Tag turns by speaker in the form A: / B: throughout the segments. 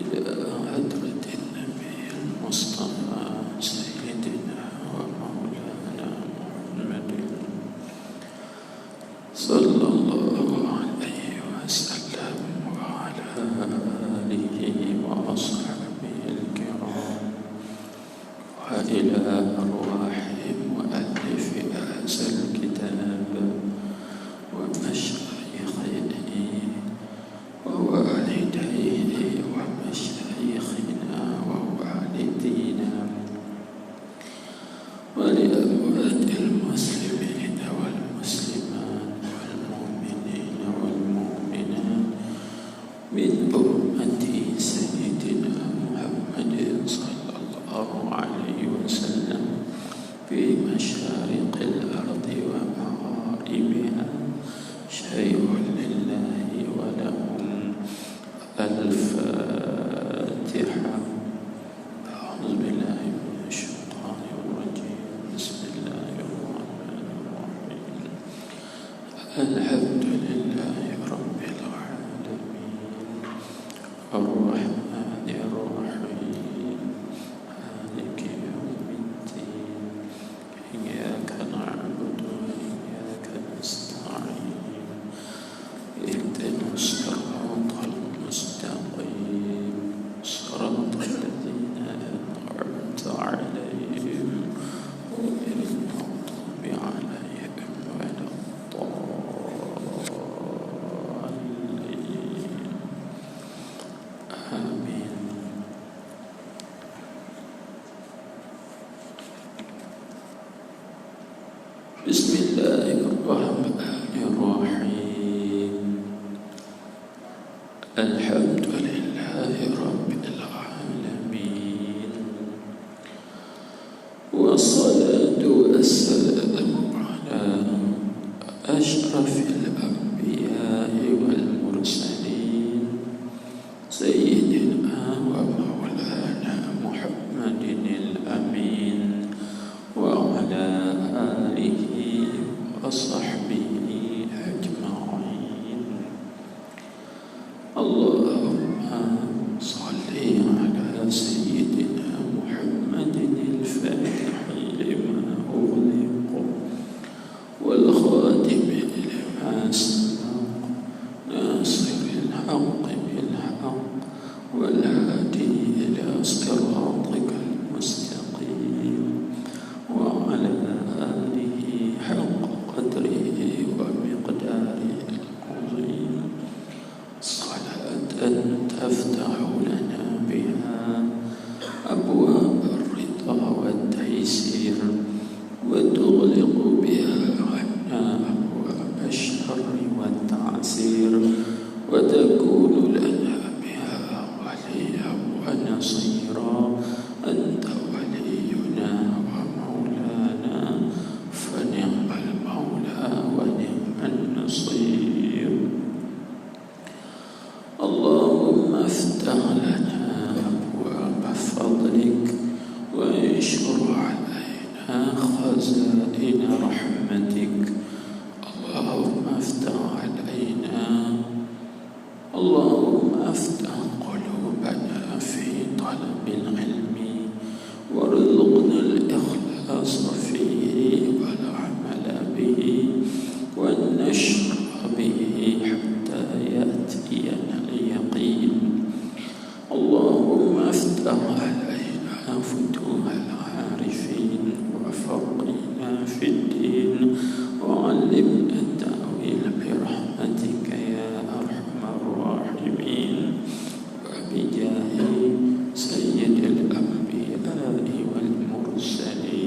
A: إلى حضرة النبي المصطفى سيدنا ومولانا محمد صلى الله عليه وسلم وعلى آله وأصحابه الكرام وإلى أرواح مؤلف هذا الكتاب ومشايخه ووالديه ومشايخنا ووالدينا ولأموات المسلمين والمسلمات والمؤمنين والمؤمنات من أمة سيدنا محمد صلى الله عليه وسلم في مشارق الأرض ومغاربها شيء لله ولهم. الفاتحة. أعوذ بالله من الشيطان الرجيم. بسم الله الرحمن الرحيم. الحمد لله رب العالمين الرحمن الرحيم مالك يوم الدين إياك نعبد وإياك نستعين اهدنا الصراط المستقيم صراط الذين أنعمت عليهم غير المغضوب عليهم ولا الضالين. آمين. بسم الله الرحمن الرحيم. الحمد لله رب العالمين والصلاة والسلام على أشرف الأنبياء والمرسلين سيدنا ومولانا محمد الأمين وعلى آله وصحبه أجمعين. اللهم صل على سيدنا محمد الفاتح لما أغلق والخاتم لما سبق ناصر الحق بالحق والهادي إلى صراطك المستقيم وعلى آله حق قدره ومقداره العظيم. صلاة تفتح لنا بها أبواب الرضا والتيسير وتغلق بها عنا أبواب الشر والتعسير وتكون لنا بها وليا ونصيرا. أنت ولينا ومولانا فنعم المولى ونعم النصير. اللهم افتح لنا أبواب فضلك وانشر علينا خزائن رحمتك. اللهم افتح علينا. اللهم افتح قلوبنا في طلب العلم وارزقنا الإخلاص فيه والعمل به والنشر به حتى يأتينا اليقين. اللهم افتح علينا فتوح العارفين وفقنا في الدين وعلمنا التأويل برحمتك يا أرحم الراحمين وبجاه سيد الأنبياء والمرسلين.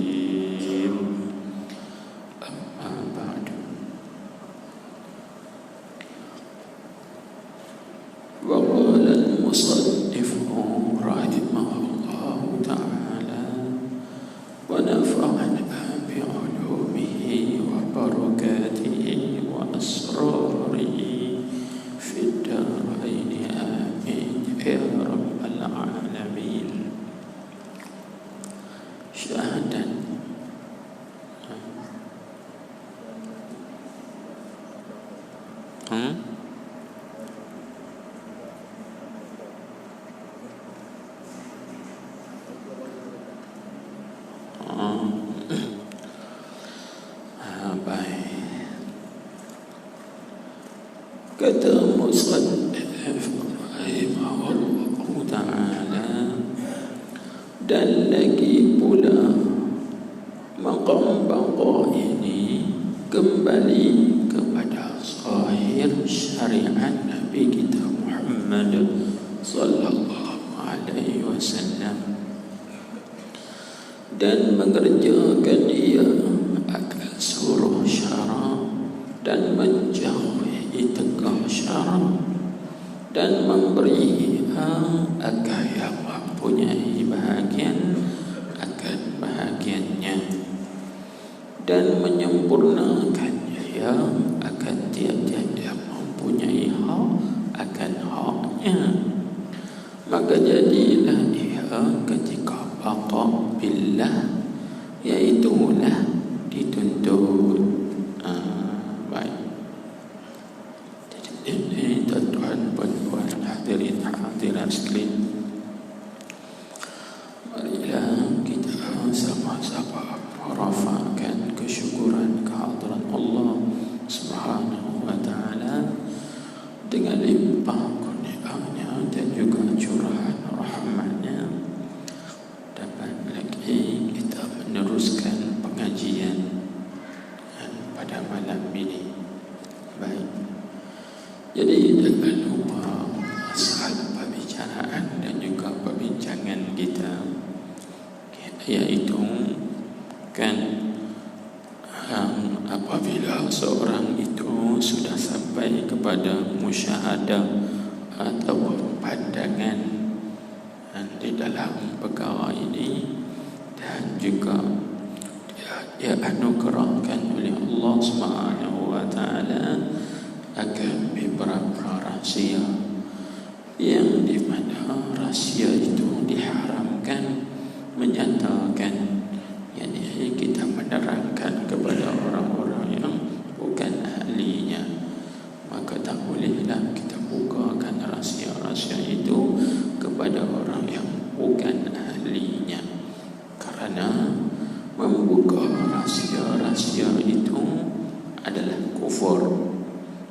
A: Baik. Kata musannif rahimahullahu ta'ala, dan lagi pula maqam baqa ini kembali kepada zahir syariat Nabi kita Muhammad sallallahu alaihi wasallam, dan mengerjakan ia akan suruh syara dan menjauhi tegak syara, dan memberi akan yang mempunyai bahagian akan bahagiannya, dan menyempurnakannya yang akan tiap-tiap yang mempunyai hak akan haknya. Maka jadilah ia ketika baqa billah, iaitulah dituntut. Baik. Jadi ini tuan-tuan puan-puan hadirin hadirat sekalian, marilah kita sama-sama merafakkan kesyukuran kehadiran Allah Subhanahu wa ta'ala dengan limpah kurnianya dan juga curahan rahmatnya. Dapat lagi kita meneruskan pengajian pada malam ini. Baik. Jadi jangan lupa asal pembicaraan dan juga perbincangan kita, yaitu kan apabila seorang itu sudah sampai kepada musyahadah atau pandangan di dalam perkara ini, dan juga dia anugerahkan oleh Allah Subhanahu wa ta'ala akan beberapa rahsia yang di mana rahsia itu diharamkan menyatakan, yakni kita menerangkan kepada orang-orang yang bukan ahlinya, maka tak bolehlah kita bukakan rahsia-rahsia itu kepada orang yang bukan ahlinya, karena membuka rahsia-rahsia itu adalah kufur,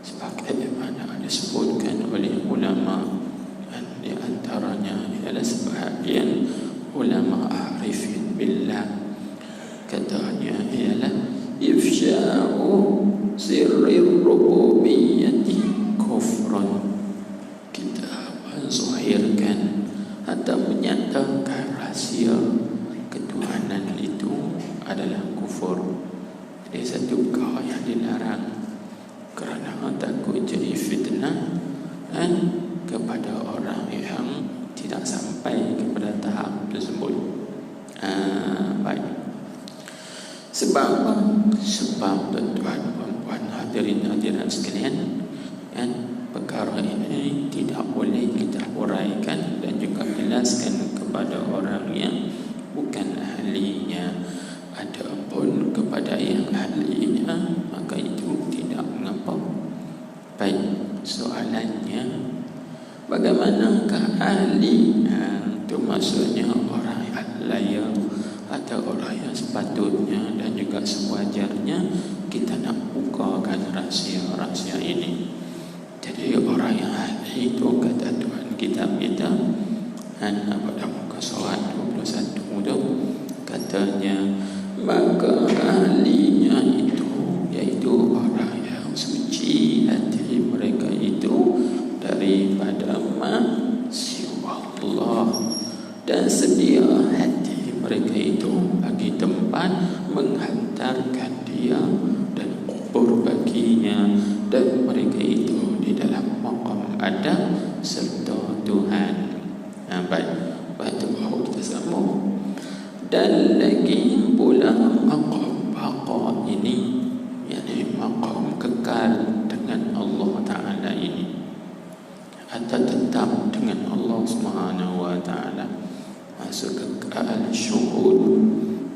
A: sebagaimana disebutkan oleh ulama, dan di antaranya ialah sebahagian ulama arifin billah, katanya ialah ifsya'u sirrir rububiyyati kufrun, kita menzahirkan atau menyatakan rahsia ketuhanan itu adalah kufur. Jadi satu perkara yang dilarang kerana takut jadi fitnah dan kepada orang yang tidak sampai kepada tahap tersebut. Baik. Sebab tuan-tuan puan-puan hadirin hadirat sekalian, dan perkara ini tidak boleh kita uraikan dan juga jelaskan kepada orang yang bukan ahlinya. Adapun kepada yang ahlinya, maka itu tidak mengapa. Baik, soalannya, bagaimanakah ahli? Itu maksudnya orang yang layak atau orang yang sepatutnya dan juga sewajarnya kita nak bukakan rahsia-rahsia ini. Jadi orang yang ahli itu, kata Tuhan kitab kita pada muka surat 21 itu, katanya maka ahlinya itu yaitu orang yang suci hati mereka itu daripada maksiat Allah, dan sedia hati mereka itu bagi tempat menghantarkan dia dan kubur baginya, dan mereka itu di dalam maqam adab serta Tuhan. Baik, batu bahu kita sambung. Dan lagi pula maqam baqa ini, yakni maqam kekal dengan Allah Ta'ala ini, atau tetap dengan Allah Subhanahu wa Ta'ala, masuk kekal syuhud,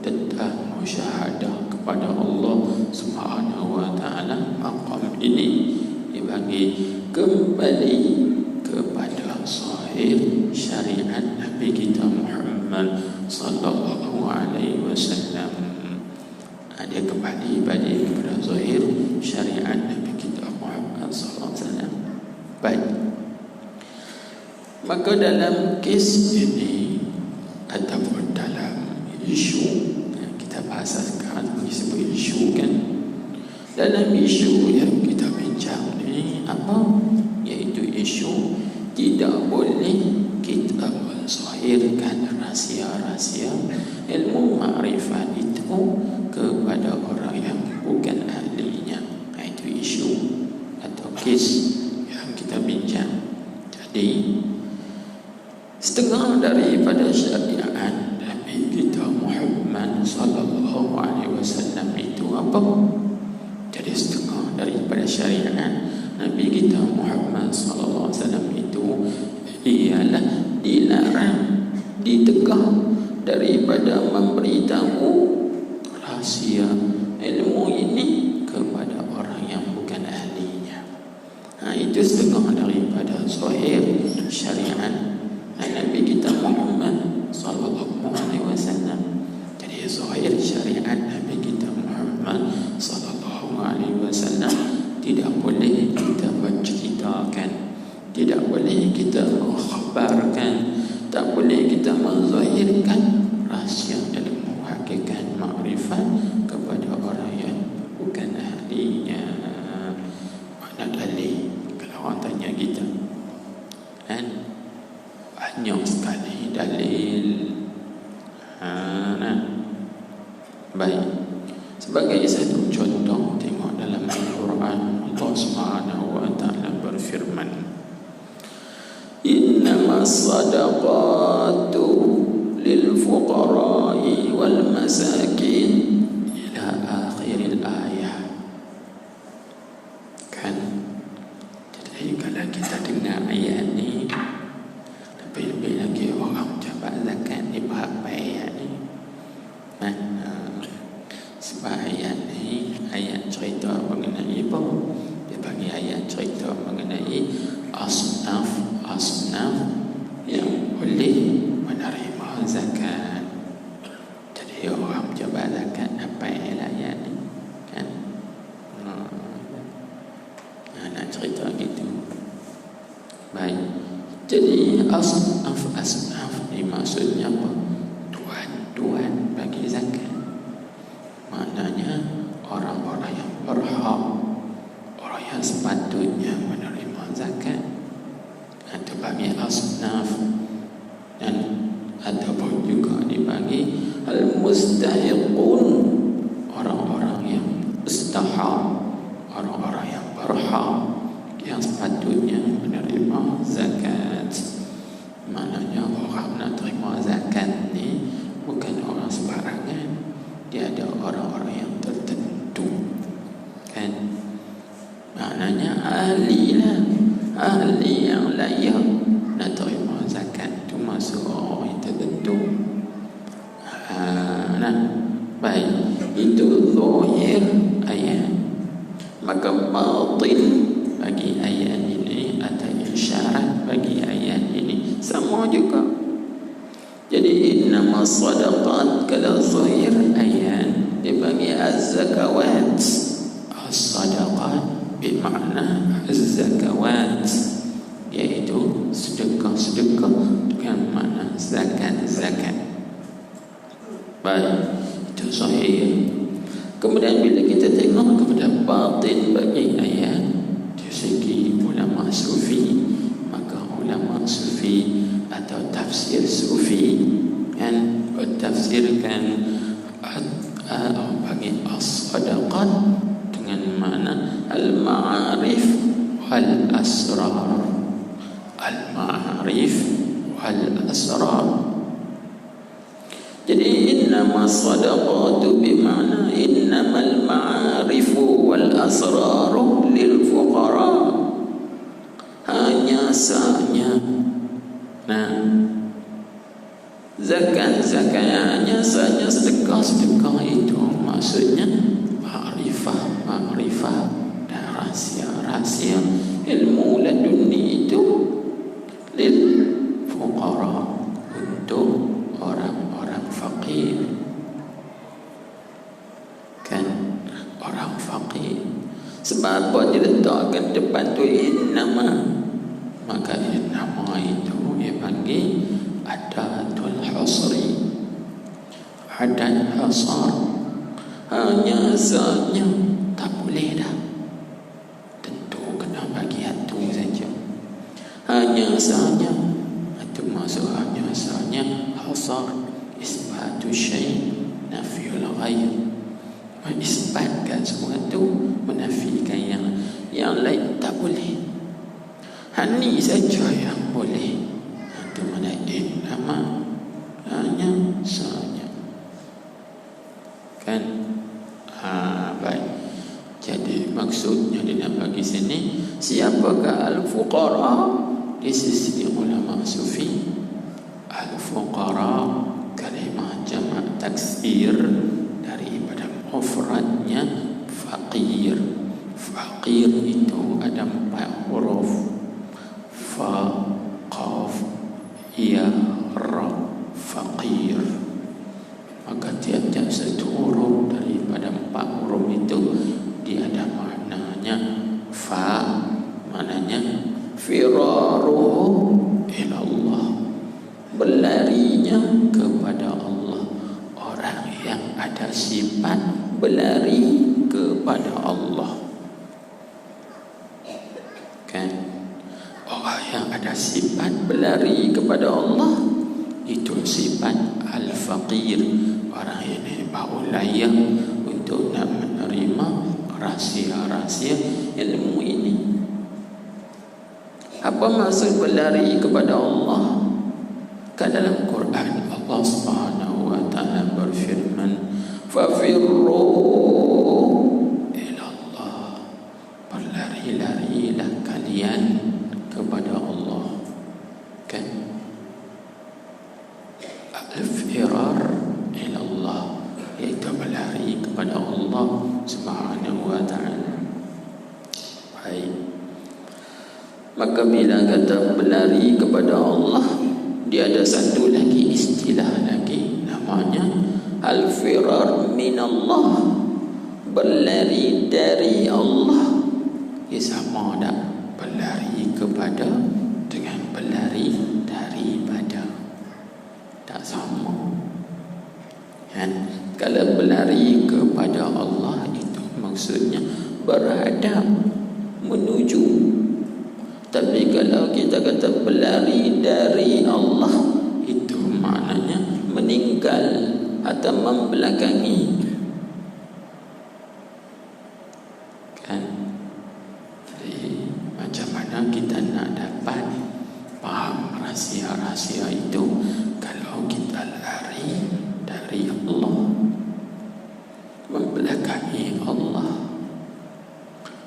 A: tetap musyahadah kepada Allah Subhanahu wa Ta'ala. Maqam ini dibagi kembali kepada zahir syariat Nabi kita Muhammad sallallahu alaihi wasallam. Dia kembali balik kepada zahir syariat Nabi kita Muhammad sallallahu alaihi wasallam. Baik. Maka dalam kes ini ataupun dalam isu yang kita bahas sekarang disebut isu kan, dalam isu yang kita bincang ni apa, iaitu isu tidak boleh kita menzahirkan rahsia-rahsia ilmu ma'rifat itu kepada orang yang bukan ahlinya. Itu isu atau kes yang kita bincang. Jadi setengah daripada syariat Nabi kita Muhammad sallallahu alaihi wasallam itu apa? Jadi setengah daripada syariat Nabi kita Muhammad sallallahu alaihi wasallam itu ialah dilarang, ditegah daripada memberitahu rahsia ilmu ini kepada orang yang bukan ahlinya. Itu setengah daripada zahir syariat Nabi kita Muhammad sallallahu alaihi wasallam. Jadi zahir syariat Nabi kita Muhammad sallallahu alaihi wasallam tidak boleh kita menceritakan, tidak boleh kita mengkhabarkan, tak boleh kita menzahirkan rahsia ilmu hakikat makrifat kepada orang yang bukan ahlinya. Mana dalil? Kalau orang tanya kita kan, banyak sekali dalil. Baik, sebagai satu contoh, tengok dalam Al-Quran Allah Subhanahu wa taala berfirman, innamas sadaqatu lil fuqara'i wal masakin ila akhiril ayat. Kan, jadi kalau kita dengar ayat ni, lebih-lebih lagi orang jabat zakat ni berapa ayat ni? Sebab ayat ni ayat cerita mengenai apa? Dia bagi ayat cerita mengenai asnaf yang boleh menerima zakat. Jadi orang jabat zakat apa ayat ni kan? Nak cerita gitu. Baik. Jadi asnaf ni maksudnya apa? Tuan-tuan bagi zakat. Maknanya orang-orang yang berhak, orang yang sepatutnya menerima zakat. Itu bagi asnaf. Dan ataupun juga dibagi al-mustahiqun, orang-orang yang istahaq, orang-orang yang berhak, yang sepatutnya menerima zakat. Maknanya orang nak terima zakat ni bukan orang sembarangan. Dia ada orang-orang yang tertentu kan. Maknanya ahli lah, ahli yang layak nak terima zakat tu masuk orang yang tertentu. Baik, itu zahir ayat. Maka batin bagi ayat ini atau isyarat bagi ayat ini sama juga. Jadi innamas sadaqat, kalau zahir ayat dia bagi az-zakawat. As-sadaqat bermakna az-zakawat, iaitu sedekah-sedekah dengan makna zakat-zakat. Baik, itu zahir. Kemudian bila kita tengok kepada batin bagi ayat dari segi ulama sufi, maka ulama sufi atau tafsir sufi kan bertafsirkan bagi as-sadaqat dengan makna al-ma'arif wal-asrar. Al-ma'arif wal-asrar. Jadi innamas sadaqatu bima'na innamal ma'arifu wal-asraru lil fuqara. Hanya sahnya zakat hanya saja sedekah itu maksudnya ma'rifah dan rahsia ilmu laduni itu untuk orang-orang fakir. Kan, orang fakir. Sebab apa diletakkan depan tu innama, maka innama itu dia panggil adatul hasri, adat hasar. Hanya sahaja tak boleh dah, tentu kena bagi hatu saja. Hanya sahaja itu masuk hanya sahaja hasar, isbatu syai nafiyul ghair, menisbatkan sesuatu, menafikan yang lain tak boleh. Hani saja yang boleh. Itu mana nama hanya sahaja. Kan? Baik. Jadi maksudnya dia nak bagi sini, siapakah al-fuqara di sisi ulama sufi? Al-fuqara kalimah jamak taksir daripada mufradnya faqir. Faqir itu ada 4 huruf, fa, qaf, ya, ra, faqir. Maka tiap-tiap satu huruf daripada 4 huruf itu dia ada maknanya. Fa maknanya firaruhu ilallah, berlarinya kepada Allah. Orang yang ada sifat berlari kepada Allah. Kan? Orang yang ada sifat berlari kepada Allah itu sifat al-faqir. Orang ini baru layak untuk nak menerima rahsia-rahsia ilmu ini. Apa maksud berlari kepada Allah? Kan dalam Quran Allah Subhanahu wa taala berfirman, fafirru ila Allah, berlari-larilah kalian kepada Allah. Kan? Al-firar ila Allah, iaitu berlari kepada Allah Subhanahu wa taala. Baik. Maka bila kata berlari kepada Allah, dia ada satu lagi istilah lagi, namanya al-firar min Allah, berlari dari Allah. Ia sama tak berlari kepada dengan berlari daripada? Tak sama. Kan? Kalau berlari kepada Allah itu maksudnya berhadap, menuju. Tapi kalau kita kata berlari dari Allah, itu maknanya meninggal atau membelakangi. Kan? Jadi macam mana kita nak dapat faham rahsia-rahsia itu kalau kita lari dari Allah, membelakangi Allah?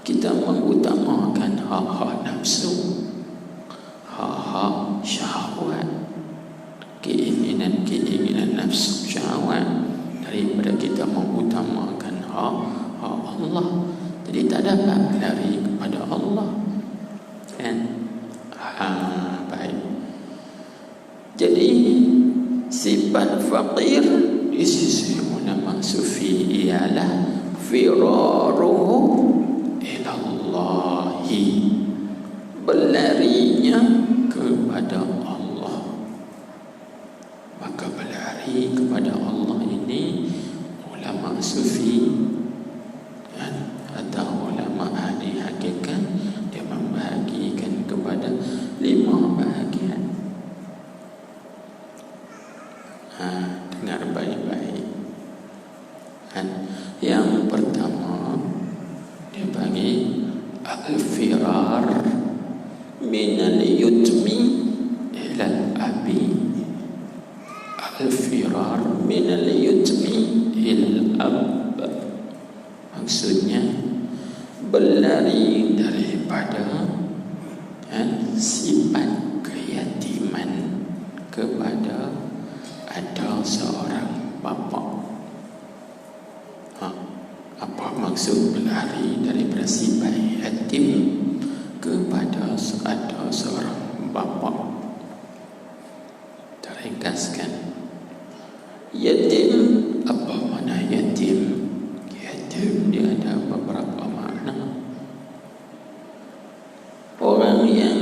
A: Kita mengutamakan hak-hak nafsu, hak-hak syahwat, keinginan nafsu syahwat, daripada kita mengutamakan hak Allah. Jadi tak dapat lari kepada Allah. Kan? Baik. Jadi sifat faqir di sisi ulama sufi ialah firaruhu ilallahi, berlarinya kepada Allah. Maka berlari kepada Allah ini ulama sufi atau ulama ahli hakikat dia membahagikan kepada 5 bahagian. Dengar baik-baik. Yang pertama dia bagi al-firar minal yutmi ilal abi. Al-firar minal yutmi ilal ab, maksudnya berlari daripada sifat keyatiman kepada ada seorang bapa. Apa maksud berlari daripada sifat yatim kepada ada seorang bapa? ringkaskan. Yatim, apa makna yatim? Yatim dia ada beberapa makna. Orang yang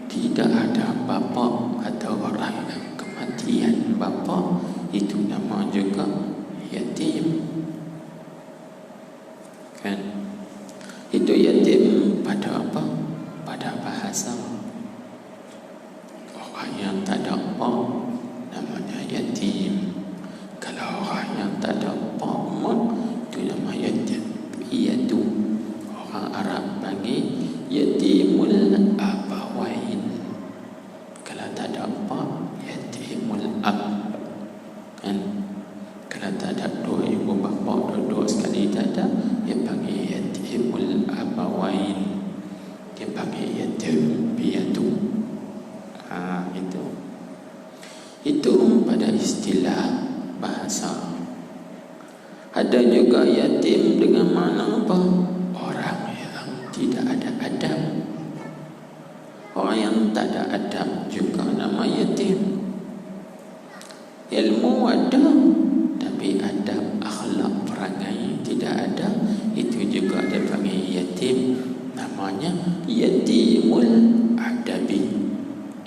A: tidak ada bapa atau orang yang kematian bapa, itu nama juga yatim. Kan? Itu yatim pada apa? Pada bahasa. Orang yang tak ada apa namanya yatim. Kalau orang yang tak ada apa itu nama yatim. Iaitu orang Arab panggil yatimul abawain. Kalau tak ada apa, yatimul ab. Kan? Kalau tak ada dua ibu bapa, dua sekali tak ada, dia panggil yatimul abawain. Dia panggil yatim piatu. Itu pada istilah bahasa. Ada juga yatim dengan makna apa? Orang yang tidak ada adab. Orang yang tak ada adab juga nama yatim. Ilmu ada, tapi adab, akhlak, perangai tidak ada. Itu juga dia panggil yatim. Namanya yatimul adabi.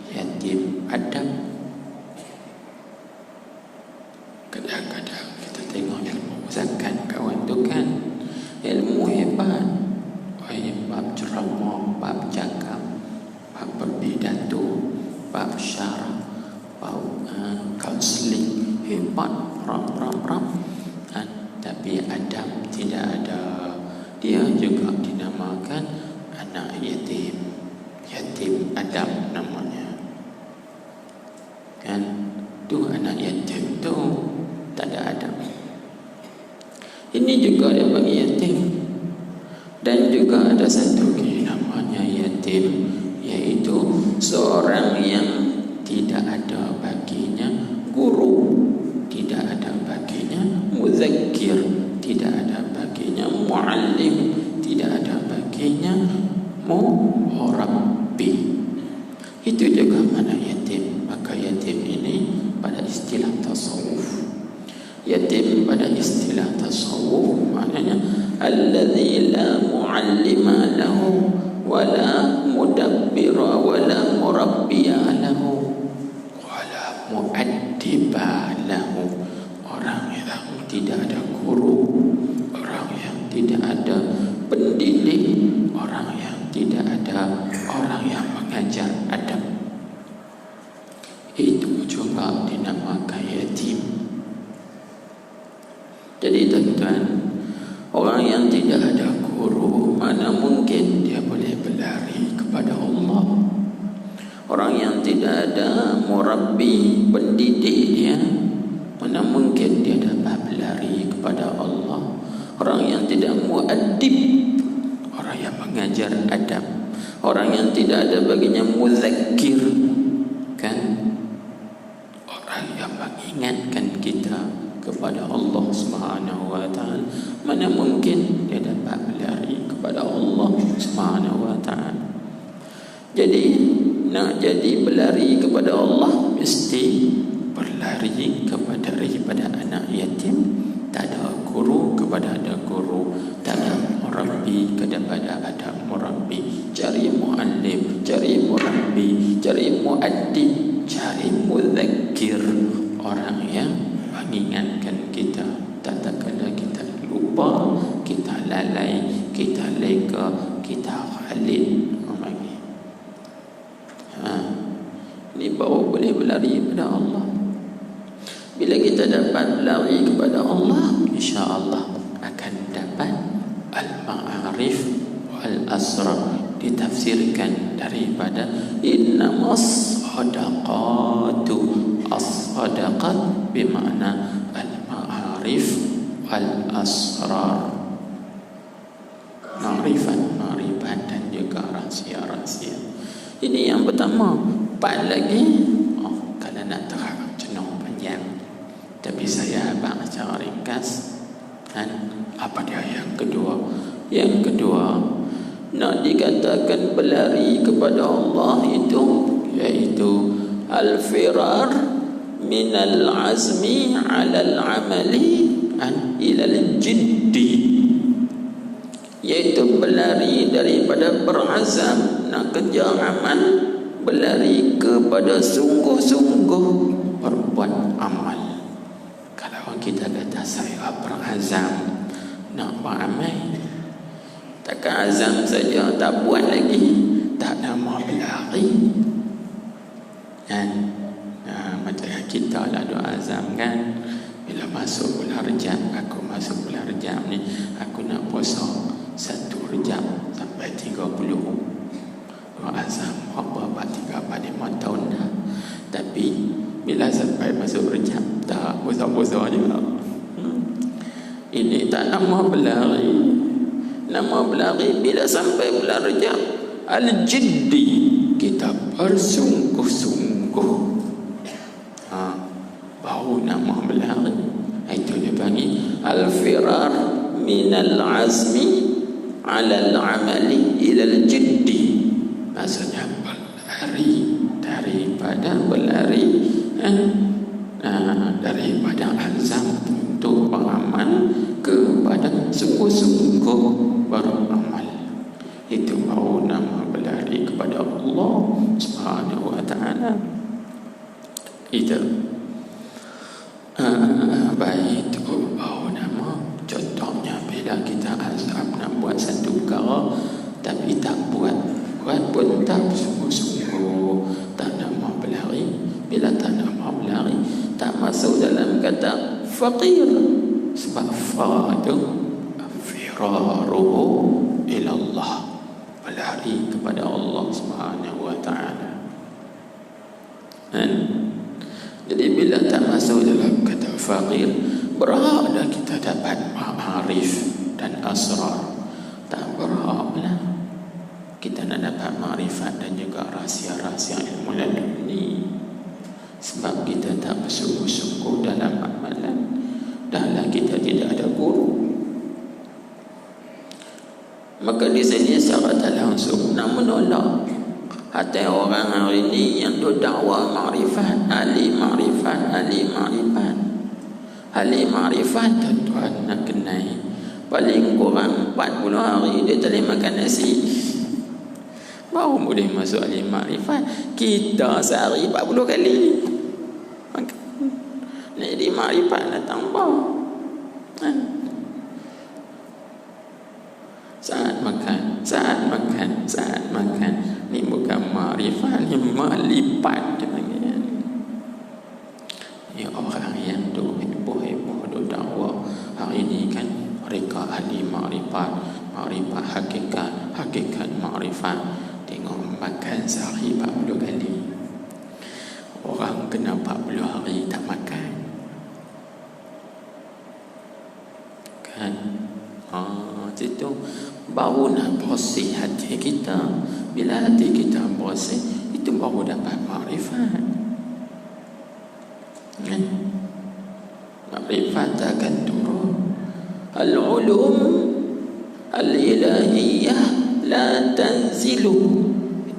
A: Yatim adab. Kadang-kadang kita tengok ilmu zakat kawan tu kan, ilmu hebat. Bab ceramah, bab cakap, bab berpidato, bab syarah, bab kaunseling, hebat, ram. Tapi adab tidak ada. Dia juga dinamakan anak yatim. Yatim adab namanya. Kan? Tu anak yatim tu tak ada adab. Ini juga dia bagi yatim. Dan juga ada satu lagi namanya yatim, yaitu seorang yang tidak ada baginya guru, tidak ada baginya muzakkir, tidak ada baginya muallim, tidak ada baginya murabbi. Itu juga mana yatim. Maka yatim ini pada istilah tasawuf. Yatim pada istilah tasawuf maknanya alladzi la muallima lahu wala mudabbira wala murabbiya lahu wala muaddiba lahu. Orang yang tidak ada guru, orang yang tidak ada pendidik, orang yang tidak ada orang yang mengajar adab, itu juga dinamakan yatim. Jadi tuan-tuan, orang yang tidak ada guru, mana mungkin dia boleh berlari kepada Allah. Orang yang tidak ada murabbi, pendidik dia, mana mungkin dia dapat berlari kepada Allah. Orang yang tidak muaddib, orang yang mengajar adab, orang yang tidak ada baginya muzakkir, kan? Orang yang mengingatkan kita kepada Allah Subhanahu wa taala, mana mungkin dia dapat berlari kepada Allah Subhanahu wa taala. Jadi nak jadi berlari kepada Allah, mesti berlari daripada anak yatim. Tak ada guru kepada ada guru, tak ada murabbi kepada ada murabbi. Cari muallim, cari murabbi, cari muaddib, cari muzakkir, orang yang mengingatkan kita. Tak kala kita lupa, kita lalai, kita leka, kita khalid. Ini baru boleh berlari kepada Allah. Bila kita dapat berlari kepada Allah, insya-Allah akan dapat al-ma'arif wal-asrar. Ditafsirkan daripada innamas sadaqatu, as-sadaqat bermakna al-ma'arif wal-asrar. Ma'rifat dan juga rahsia-rahsia. Ini yang pertama. 4 lagi, kalau nak terang jenuh panjang, tapi saya abang secara ringkas. Dan apa dia yang kedua? Yang kedua, nak dikatakan berlari kepada Allah itu, iaitu al-firar minal azmi alal amali ilal jiddi, yaitu berlari daripada berazam nak kerja amal, berlari kepada sungguh-sungguh berbuat amal. Kalau kita kata saya berazam nak beramal, takkan azam saja tak buat lagi, tak nama berlari kan? Macam kita lah doa azam kan, bila masuk bulan Rejab, aku masuk bulan Rejab ni aku nak puasa 1 Rejab sampai 30. Doa azam apa 3-5 tahun dah. Tapi bila sampai masuk Rejab tak puasa-puasa juga. Ini tak nama berlari. Nama berlari bila sampai bulan Rejab al-jiddi, kita bersungguh-sungguh. Baru nama berlari. Itu dia panggil al-firar minal azmi alal amali ilal jiddi. Maksudnya berlari daripada daripada azam untuk beramal kepada sungguh-sungguh beramal. Itu baru nama berlari kepada Allah Subhanahu wa ta'ala. Itu baik, itu baru nama. Contohnya bila kita azam nak buat satu perkara tapi tak buat pun tak sungguh-sungguh, tak nama berlari. Bila tak nama berlari, tak masuk dalam kata faqir. Sebab fa itu firaruhu ilallah, berlari kepada Allah Subhanahu wa ta'ala. Jadi bila tak masuk dalam kata faqir, berhak dah kita dapat ma'arif dan asrar. Tak berhak lah kita nak dapat ma'rifat dan juga rahsia-rahsia ilmu laduni. Sebab kita tak bersungguh-sungguh dalam amalan. Dahlah kita tidak ada guru. Maka di sini secara tak langsung nak menolak hati orang hari ini yang dakwa ma'rifat, ahli ma'rifat, ahli ma'rifat. Ahli ma'rifat tuan nak kenai paling kurang 40 hari dia tak boleh makan nasi, baru boleh masuk ahli ma'rifat. Kita sehari 40 kali makan. Jadi ma'rifat nak tambah saat makan. Ni bukan ma'rifat, ni malipat dia panggil. Ni orang yang tu heboh-heboh tu dakwah hari ni kan, mereka ahli ma'rifat hakikat ma'rifat. Tengok makan sehari 40 kali. Orang kena 40 hari tak makan kan. Itu baru nak bersih hati kita. Bila hati kita bersih, itu baru dapat ma'rifat. Ma'rifat akan turun. Al-ulum al-ilahiyah la tanzilu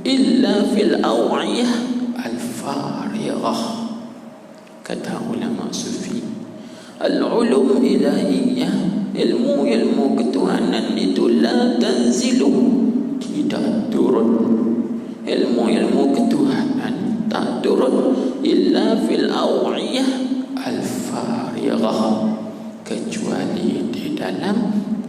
A: illa fil aw'iyah al-fariyah. Kata ulama sufi, al-ulum ilahiyah, ilmu ketuhanan itu la tanzilu, tidak turun. Ilmu ketuhanan tak turun illa fil aw'iyah al-fariyah, kecuali di dalam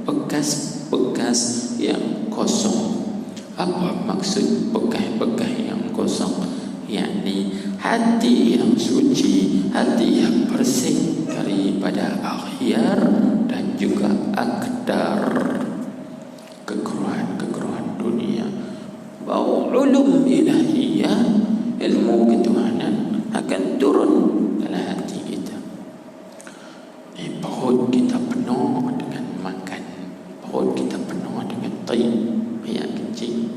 A: bekas-bekas yang kosong. Apa maksud bekas-bekas yang kosong? Yakni hati yang suci, hati yang bersih daripada akhyar dan juga akdar, kekeruhan dunia. Bahawa ulum ilahiyah, ilmu ketuhanan akan turun dalam hati kita. Perut kita penuh dengan makan, perut kita penuh dengan taib, air kencing.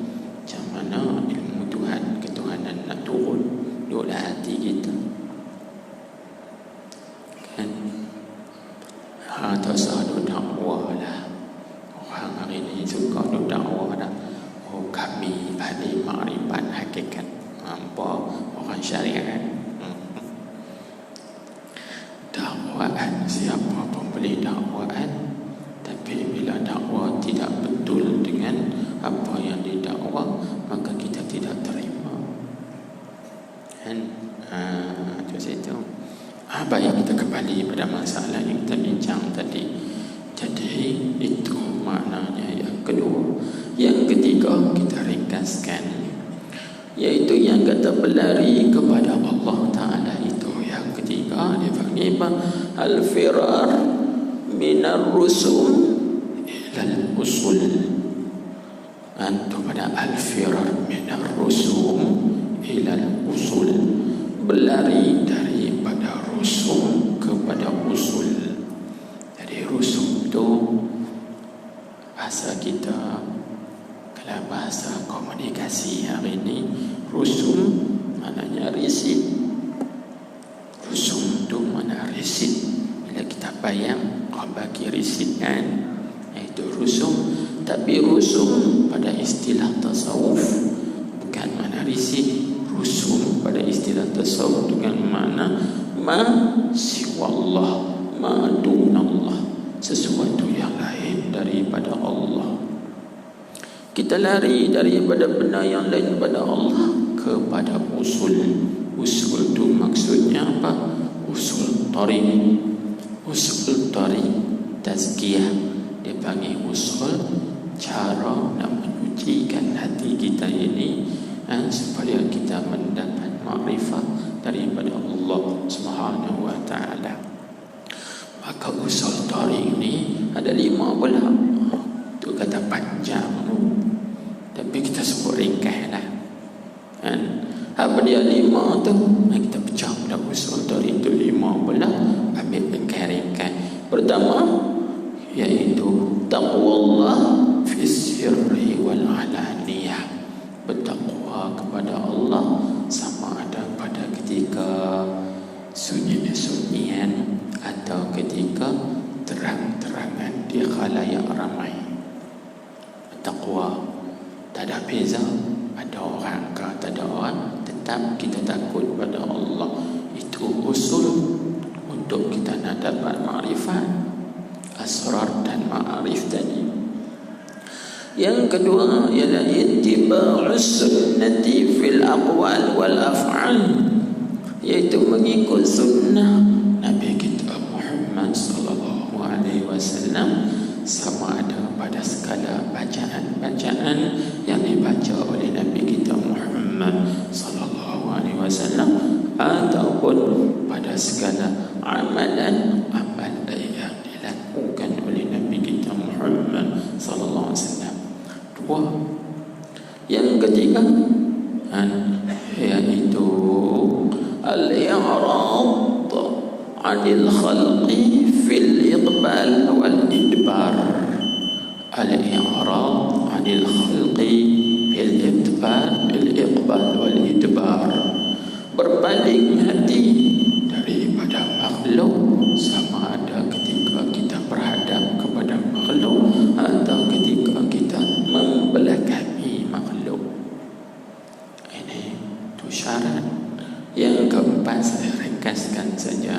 A: Macam mana ilmu Tuhan, ketuhanan nak turun dalam hati kita kan? Tak usah dakwah lah. Orang hari ni suka dakwah dah. Oh, kami ahli ma'rifat hakikat. Apa orang syariat. siapa pun boleh dakwaan, tapi bila dakwah tidak betul dengan apa yang didakwa, maka kita tidak terima. Kan? Terus itu. Baik, kita kembali pada masalah yang kita bincang tadi. Jadi itu maknanya yang kedua. Yang ketiga kita ringkaskan, yaitu yang kata berlari kepada Allah Ta'ala itu. Yang ketiga dia panggil apa? Al-firar minar rusum ilal usul. Antu pada al-firar minar rusum ilal usul, berlari daripada rusum kepada usul. Jadi rusum itu bahasa kita, kalau bahasa komunikasi hari ini, rusum maknanya risit. Rusum itu mana risit. Bila kita bayang, bagi risit kan, itu rusum. Tapi rusum pada istilah tasawuf bukan mana risit. Rusum pada istilah tasawuf dengan makna ma siwallah, ma dunallah, sesuatu yang lain daripada Allah. Kita lari daripada benda yang lain daripada Allah kepada usul. Usul itu maksudnya apa? Usul tariq. Usul tariq tazkiyah, dia panggil usul cara nak menyucikan hati kita ini, supaya kita mendapat makrifat daripada Allah Subhanahu wa ta'ala. Maka usul tariq ini ada 5 pula. Itu kata panjang tu, tapi kita sebut ringkas lah kan. Apa dia 5 tu? Kita pecah pada usul tariq itu 5 pula. Ambil ringkas-ringkas. Pertama iaitu taqwallah fi sirri wal alaniyah. Bertakwa kepada Allah sama ada pada ketika sunyi-sunyian atau ketika terang-terangan di khalayak ramai. Takwa tak ada beza, ada orang ke tak ada orang, tetap kita takut pada Allah. Itu usul untuk kita nak dapat makrifat asrar dan ma'arif tadi. Yang kedua ialah ittiba'us sunnati fil aqwal wal af'al, iaitu mengikut sunnah Nabi kita Muhammad sallallahu alaihi wasallam, sama ada pada segala bacaan-bacaan yang dibaca oleh Nabi kita Muhammad sallallahu alaihi wasallam, ataupun pada segala amalan yang dilakukan oleh Nabi kita Muhammad sallallahu alaihi wasallam. Dua. Yang ketiga yaitu al-i'rad 'anil khalqi fil iqbal wal idbar. Al-i'rad 'anil khalqi fil iqbal wal idbar. Berpaling hati daripada makhluk, sama ada ketika kita berhadap kepada makhluk atau ketika kita membelakangi makhluk. Ini tu syarat. Yang keempat saya ringkaskan saja,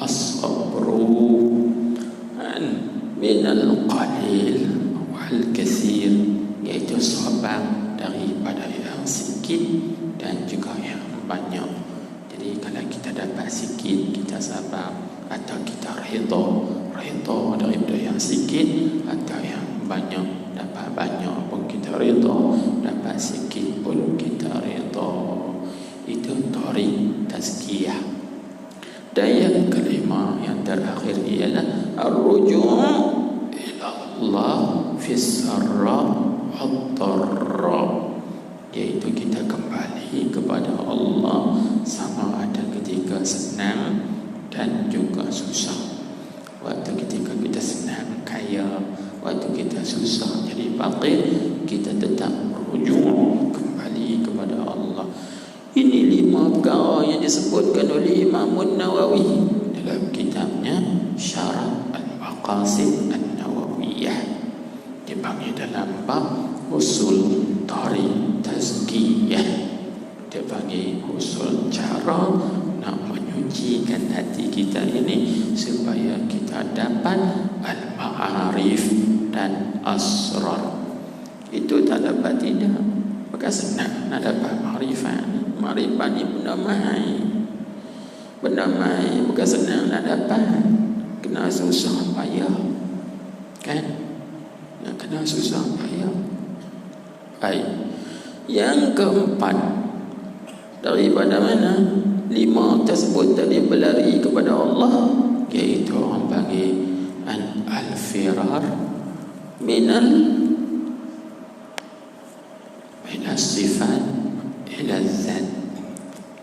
A: as-sabru minal qalil wal katsir, iaitu sabar daripada yang sikit dan juga yang banyak. Jadi kalau kita dapat sikit kita sabar, atau kita redha daripada yang sikit, atau yang banyak, dapat banyak pun kita redha, dapat sikit pun kita redha. Itu tariq tazkiyah. Dan yang kelima, yang terakhir ialah ar-ruju' ila Allah fi sarra wad-dharra, iaitu kita kembali kepada Allah sama ada ketika senang dan juga susah. Waktu ketika kita senang kaya, waktu kita susah jadi fakir, kita tetap rujuk kembali kepada Allah. Ini 5 perkara yang disebutkan oleh Imam Nawawi dalam kitabnya Syarah Al-Maqasid An-Nawawiyah. Dipanggil dalam bab usul tariq tazkiyah. Dia panggil usul cara nak menyucikan sucikan hati kita ini supaya kita dapat al-ma'arif dan asrar. Itu tak dapat tidak. Maka senang nak dapat ma'rifat. Ma'rifat ni benda main, bukan senang nak dapat. Kena susah payah, kan? Yang kena susah payah. Baik. Yang keempat, daripada mana? 5 tersebut tadi berlari kepada Allah, iaitu orang panggil al-firar minal sifat ila zat,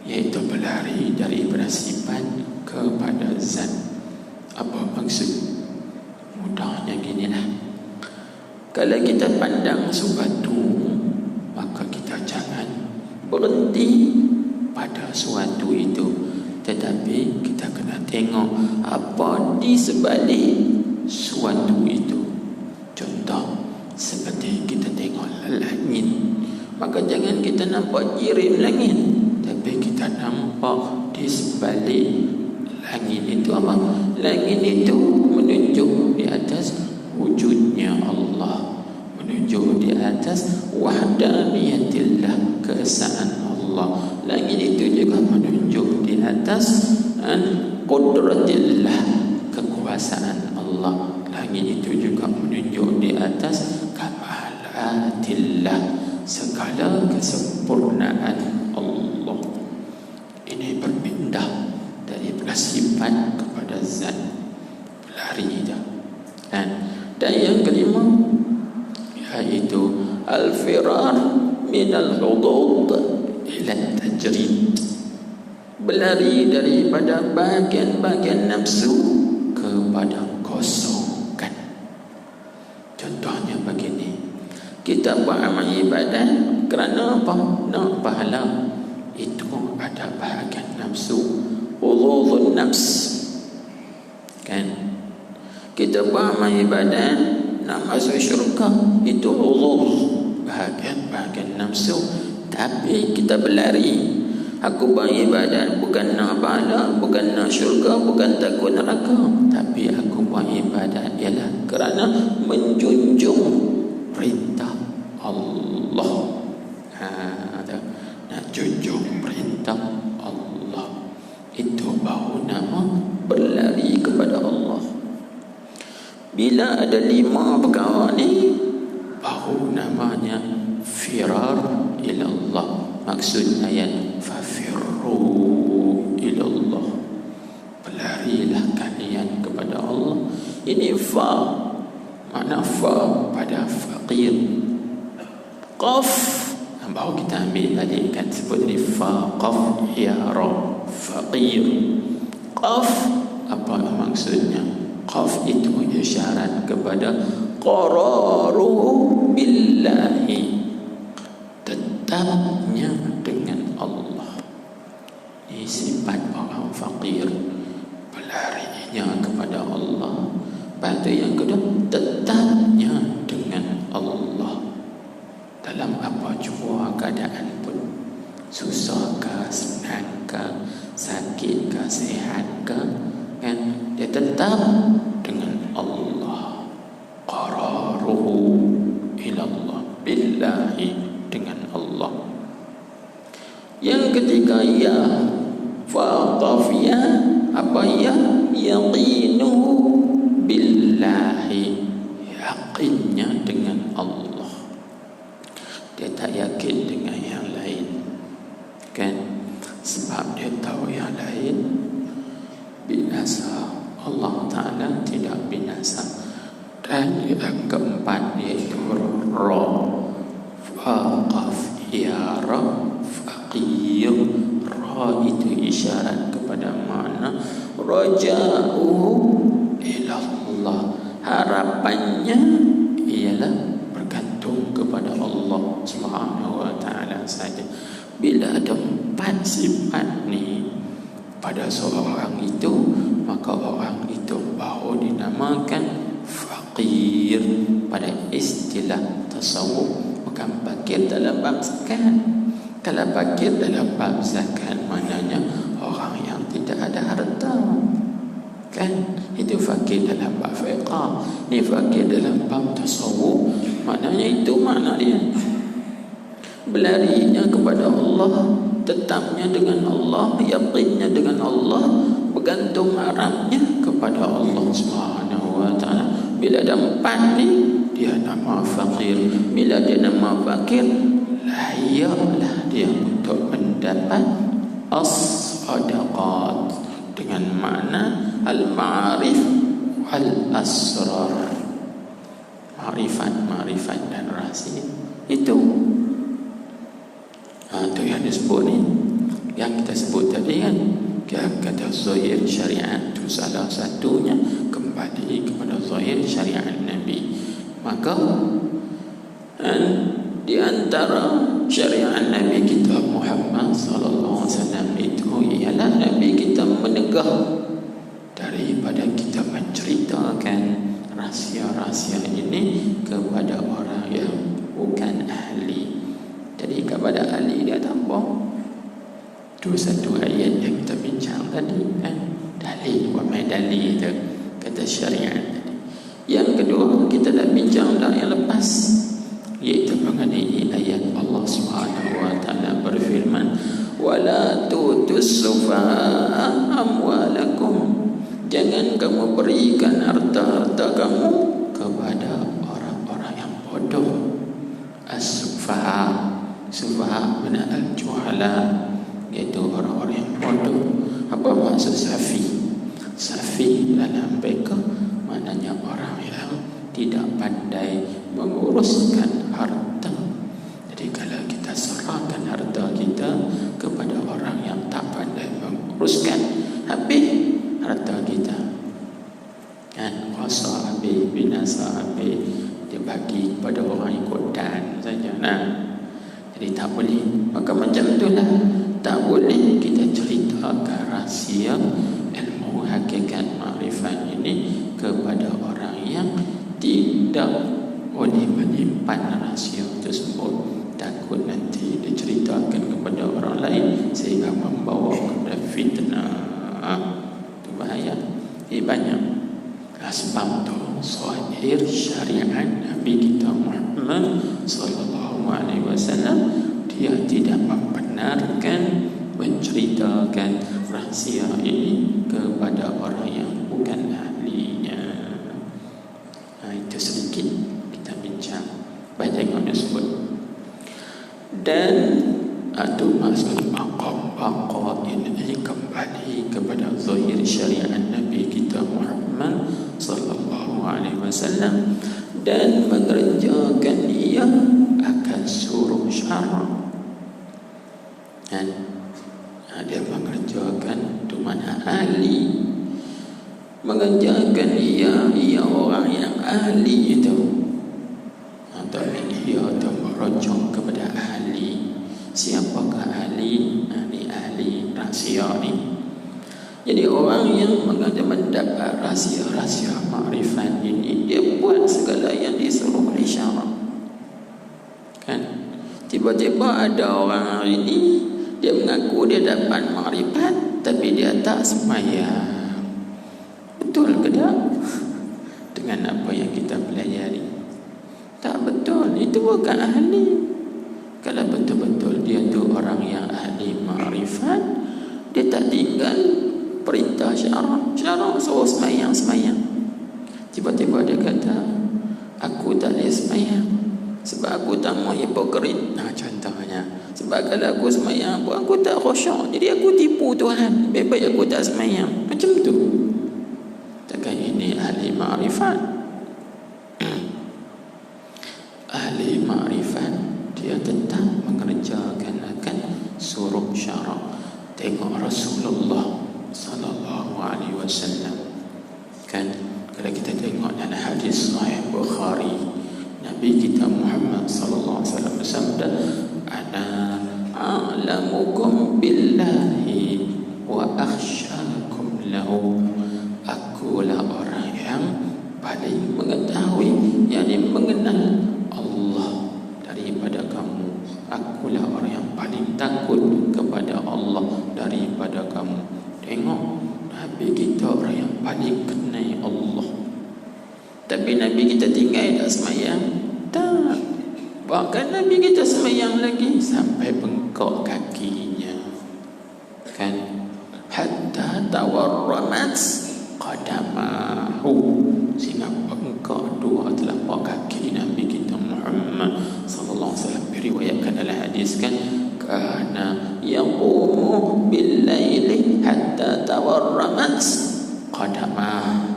A: iaitu berlari daripada sifat kepada zat. Apa maksud? Mudahnya ginilah. Kalau kita pandang sesuatu, maka kita jangan berhenti pada sesuatu itu, tetapi kita kena tengok apa di sebalik sesuatu itu. Contoh seperti kita tengok langit, maka jangan kita nampak jirim langit, tapi kita nampak di sebalik langit itu apa? Langit itu menunjuk di atas wujudnya Allah, menunjuk di atas wahdaniyatillah, keesaan Allah. Langit itu juga menunjuk di atas qudratillah, kekuasaan Allah. Langit itu juga menunjuk di atas kamalatillah, segala kesempurnaan Allah. Ini berpindah dari sifat kepada zat, berlari dah. Dan yang kelima, yaitu al-firar minal hudud ila tajrid, berlari daripada bagian-bagian nafsu kepada kosongkan. Contohnya begini, kita buat amal ibadat kerana apa? Nak pahala. Itu ada bahagian nafsu, hududun nafs, kan? Kita buat amal ibadat nak masuk syurga, itu hudud, bahagian nafsu. Tapi kita berlari, aku buat ibadat bukan nak pahala, bukan nak syurga, bukan takut neraka, tapi aku buat ibadat ialah kerana menjunjung perintah Allah. Nak junjung perintah Allah, itu baru nama berlari kepada Allah. Bila ada 5 perkara ni, baru namanya firar ila Allah. Maksud ayat fafirru ila Allah, berlarilah kalian kepada Allah. Ini fa, makna fa pada faqir. Qaf baru kita ambil tadi, kan sebut ni fa qaf ya ra, faqir. Qaf apa maksudnya? Qaf itu isyarat kepada qararuhu billahi, tetapnya dengan Allah. Ini sifat orang fakir, berlarinya kepada Allah. Lepas itu yang kedua, tetapnya dengan Allah dalam apa jua keadaan pun, susah ke, senang ke, sakit ke, sihat ke, kan? Dia tetap dengan Allah. Qararuhu ilallah, billahi, dengan Allah. Yang ketiga, ya faqafya, apa ya? Yaqinuhu billahi, yakinnya dengan Allah. Dia tak yakin dengan yang lain, kan? Sebab dia tahu yang lain binasa, Allah Ta'ala tidak binasa. Dan yang keempat, yaitu ra, faqaf ya ra, faqir. Ra itu isyarat kepada mana raja'u ila Allah, harapannya ialah bergantung kepada Allah Subhanahu wa Ta'ala saja. Bila ada 4 sifat ni pada seorang itu, maka orang itu baru dinamakan faqir pada istilah tasawuf. Bukan fakir dalam bab zakat. Kalau fakir dalam bab zakat, maknanya orang yang tidak ada kan? Itu fakir dalam bab fiqh, ni fakir dalam bab tasawuf. Maknanya itu makna dia, berlarinya kepada Allah, tetapnya dengan Allah, yakinnya dengan Allah, bergantung harapnya kepada Allah Subhanahu wa taala. Bila ada empat ni, dia nama fakir. Bila dia nama fakir, layaklah dia untuk mendapat as-sadaqat dengan makna al-ma'arif wal-asrar, ma'rifat dan rahsia. Itu itu yang disebut ni, yang kita sebut tadi kan. Kata zahir syariat itu salah satunya kembali kepada zahir syariat Nabi. Maka di antara syariat Nabi kita Muhammad sallallahu alaihi wasallam itu ialah Nabi kita menegah daripada kita menceritakan rahsia-rahsia ini kepada orang yang bukan ahli. Jadi kepada ahli dia tambah. Itu satu ayat yang kita bincang tadi kan, dalil wa dalil itu kata syariat tadi. Yang kedua kita dah bincang dah yang lepas, iaitu mengenai ayat Allah Subhanahu wa taala berfirman, wala tutus sufaha amwalakum, jangan kamu berikan harta-harta kamu kepada orang-orang yang bodoh. As-sufaha, sufaha mana al-juhala, iaitu orang-orang yang bodoh. Apa maksud safi? Safi dalam mereka maknanya orang yang tidak pandai menguruskan harta. Jadi kalau kita serahkan harta kita kepada orang yang tak pandai menguruskan, habis harta kita kan, rasa habis, binasa habis, dia bagi kepada orang ikut dan saja. Jadi tak boleh. Maka macam itulah, tak boleh kita ceritakan rahsia ilmu hakikat makrifat ini kepada orang yang tidak boleh menyimpan rahsia tersebut. Takut nanti diceritakan kepada orang lain sehingga membawa kepada fitnah. Itu bahaya. Banyak sebab tu zahir syariat Nabi kita Muhammad sallallahu alaihi wasallam, dia tidak membenarkan menceritakan rahsia ini kepada orang yang bukan ahlinya. Itu sedikit kita bincang. Banyak yang disebut. Dan itu maksud maqam baqa ini kembali kepada zahir syariat Nabi kita Muhammad sallallahu alaihi wasallam dan mengerjakan ia akan suruh syarak. Dan dia mengerjakan itu mana ahli, mengerjakan ia orang yang ahli itu, atau dia merujuk kepada ahli. Siapakah ahli? Ahli rahsia ni. Jadi orang yang mendapat rahsia-rahsia makrifat ini, dia buat segala yang disuruh oleh syarak. Kan? Tiba-tiba ada orang hari ini, dia mengaku dia dapat makrifat, tapi dia tak sembahyang. Betul ke tak? Dengan apa yang kita pelajari, tak betul. Itu bukan ahli. Kalau betul-betul dia tu orang yang ahli makrifat, dia tak tinggal perintah syarak suruh sembahyang. Tiba-tiba dia kata, aku tak boleh sembahyang sebab aku tak mau hipokrit. Contohnya, sebab kalau aku sembahyang aku tak khusyuk, jadi aku tipu Tuhan, baik-baik aku tak sembahyang. Macam tu. Takkan ini ahli makrifat? Ahli makrifat dia tetap mengerjakan akan suruh syarak. Tengok Rasulullah sallallahu alaihi wasallam kan, kalau kita tengok dalam hadis sahih Bukhari, Nabi kita Muhammad sallallahu alaihi wasallam bersabda, ana a'lamukum billahi wa akhsyakum lahu, akulah orang yang paling mengetahui, yakni mengenal Allah daripada kamu. Akulah orang yang paling takut kepada Allah daripada kamu. Tengok Nabi kita orang yang paling kenal Allah. Tapi Nabi kita tinggal tak semayang? Tak. Bahkan Nabi kita semayang lagi sampai bengkak kakinya, kan? Hatta tawarramat qadamahu, sehingga bengkak dua telapak kaki Nabi kita Muhammad sallallahu alaihi wasallam. Diriwayatkan dalam hadis, kan, kana yaqumu bil laili hatta tawarramat qadamah.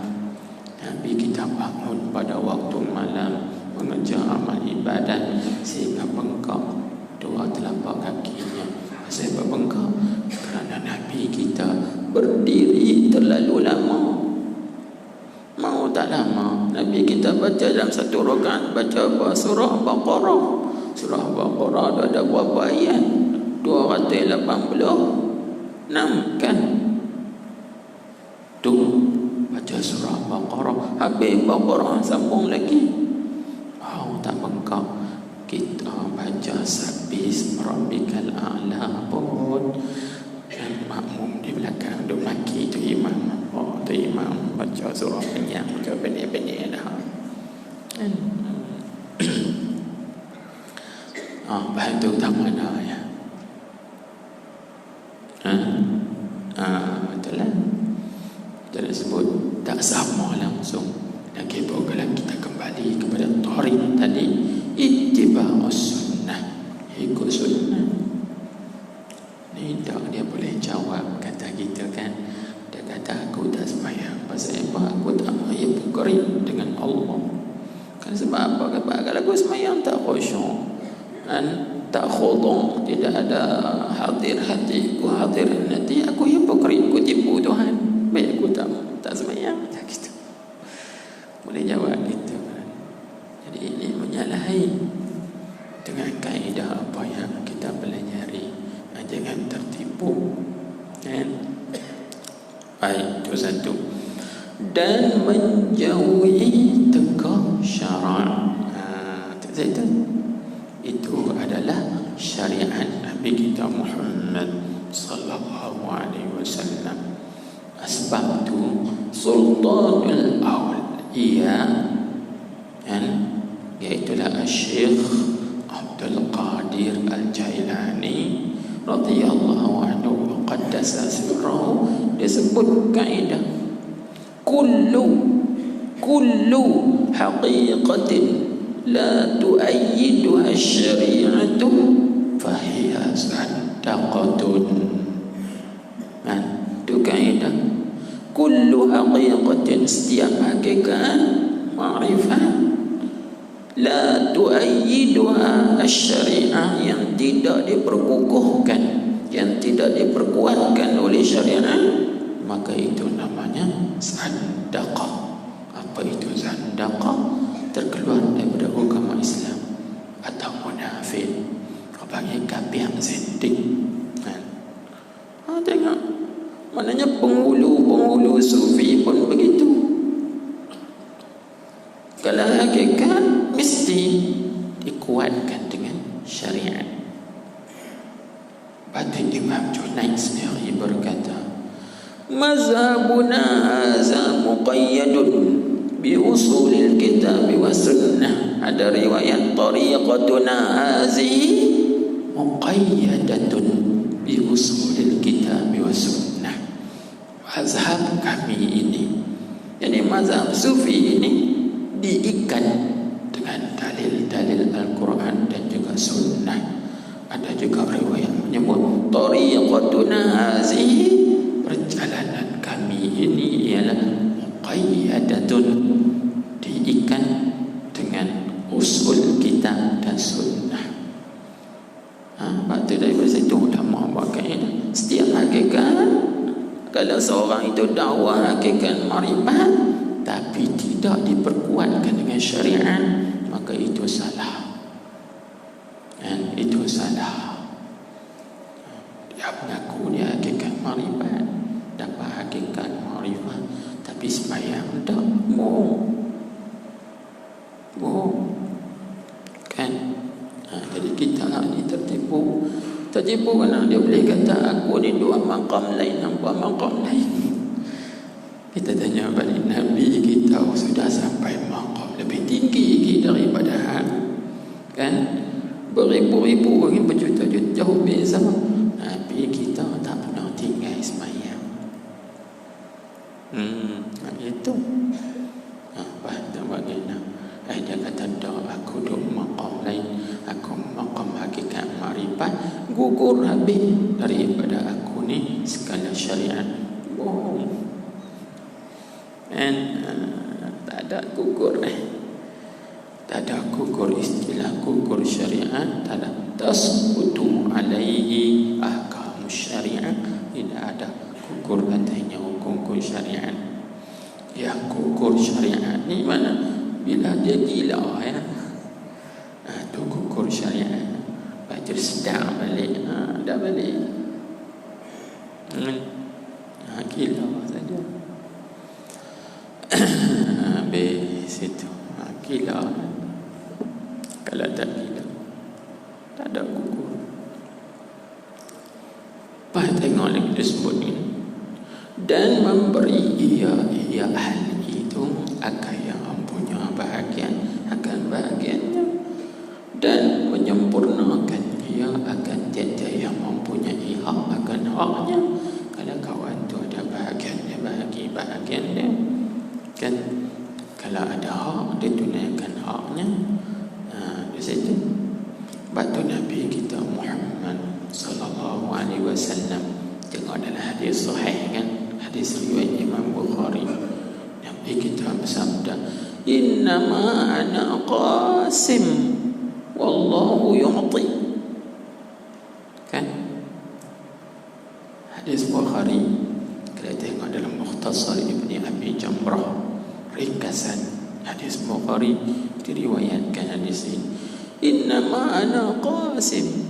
A: Nabi kita bangun pada waktu malam mengejar amal ibadat sehingga bengkak dua telapak kakinya. Sebab bengkak kerana Nabi kita berdiri terlalu lama. Mau tak lama Nabi kita baca dalam satu rakaat, baca apa? Surah Baqarah. Surah Baqarah ada berapa ayat? 286, kan? Tu baca surah Baqarah, habis Baqarah sambung lagi. Tak bengkak. Kita baca Sabbis Rabbikal A'la pun, dan makmum di belakang duk maki tu imam. Oh, tu imam baca surah panjang, baca pendek-pendek dah. Bahan tu tak mana ya? Betul lah. Kita sebut tak sama langsung. Dan kalau kita kembali kepada tarik tadi, ittiba'us sunnah, ikut sunnah. Ni tak dia boleh jawab kata kita, kan? Dia kata aku tak sembahyang pasal apa? Aku tak mahu bergerak dengan Allah. Kan sebab apa? Kalau aku sembahyang tak khusyuk, kan? Tak khudu', tidak ada hadir hati, aku hadir nanti aku hipokrit, aku tipu Tuhan. Baik aku tak sembahyang, tak gitu. Boleh jawab gitu. Jadi ini menyalahi dengan kaedah apa yang kita pelajari. Jangan tertipu, kan? Baik, itu satu. Dan menjauhi tegak syarak. Itu adalah syariat Nabi kita Muhammad sallallahu alaihi wasallam. Asbab tu sultanul awliya, kan? Iaitulah Syekh Abdul Qadir Al-Jailani radhiyallahu anhu wa qaddasa sirrahu. Dia sebut kaedah kullu haqiqatin la tu'ayyiduha syari'atu fahiya sadaqatun. Kan? Itu kaedah kullu haqiqatin, setiap hakikat ma'rifat, la tu'ayyiduha syari'ah, yang tidak diperkukuhkan, yang tidak diperkuatkan oleh syariat, maka itu namanya sadaqah. Apa itu sadaqah? Terkeluar daripada agama Islam atau munafik, bagi kafir zindik. Tengok, maknanya penghulu sufi pun begitu. Kalau hakikat mesti dikuatkan dengan syariat. Batin Imam Junaid sendiri berkata, mazhabuna hadza muqayyadun bi usulil kitab wa sunnah. Ada riwayat tariqatuna hazihi muqayyadatun bi usulil kitab wa sunnah. Mazhab kami ini, yani mazhab sufi ini, diikat dengan dalil-dalil Al-Quran dan juga sunnah. Ada juga riwayat menyebut tariqatuna hazihi, perjalanan kami ini ialah muqayyadatun, diikat dengan usul kitab dan sunnah. Waktu daripada situ ulama pakai setiap hakikat. Kalau seorang itu dakwah hakikat marifat tapi tidak diperkuatkan dengan syariat, maka itu salah. Dan itu salah. Dia mengaku dia hakikat marifat, dapat hakikat marifat, tapi sembahyang tak mau. Kan? Jadi kita ni tertipu kerana dia boleh kata aku ni dua maqam lain, nampak maqam lain. Kita tanya balik Nabi kita sudah sampai maqam lebih tinggi daripada kan, beribu-ribu orang, berjuta-juta jauh beza. Nabi kita tak pernah tinggal semayang. Itu tak bagaimana. Dia kata dah, aku duduk maqam lain, aku maqam hakikat ma'rifat, gugur habis daripada aku ni segala syariat. Bohong. Tak ada gugur tak ada gugur, istilah gugur syariat tak ada. Tasbutu alaihi ahkamu syariat, tidak ada gugur katanya hukum syariat. Yang gugur syariat ni mana? Bila dia gila tu gugur syariat. Baca sedar balik, dah balik. Gila saja. Habis itu gila. Kalau tak gila, tak ada gugur. Tengok lagi disebut ini. Dan memberi ia ahli itu akan yang punya bahagian akan bahagiannya, dan menyempurnakan ia akan tiada yang mempunyai hak akan haknya. Kalau kawan tu ada bahagiannya, bahagi bahagiannya kan, kalau ada hak dia tunaikan haknya. Di situ batu Nabi kita Muhammad sallallahu alaihi wasallam, tengok dalam hadis sahih kan, hadis riwayat Imam Bukhari, Nabi kita bersabda, innama ana qasim wallahu yu'ti. Kan hadis Bukhari, kita tengok dalam Mukhtasar Ibni Abi Jamrah, ringkasan hadis Bukhari diriwayatkan hadis ini, innama ana qasim,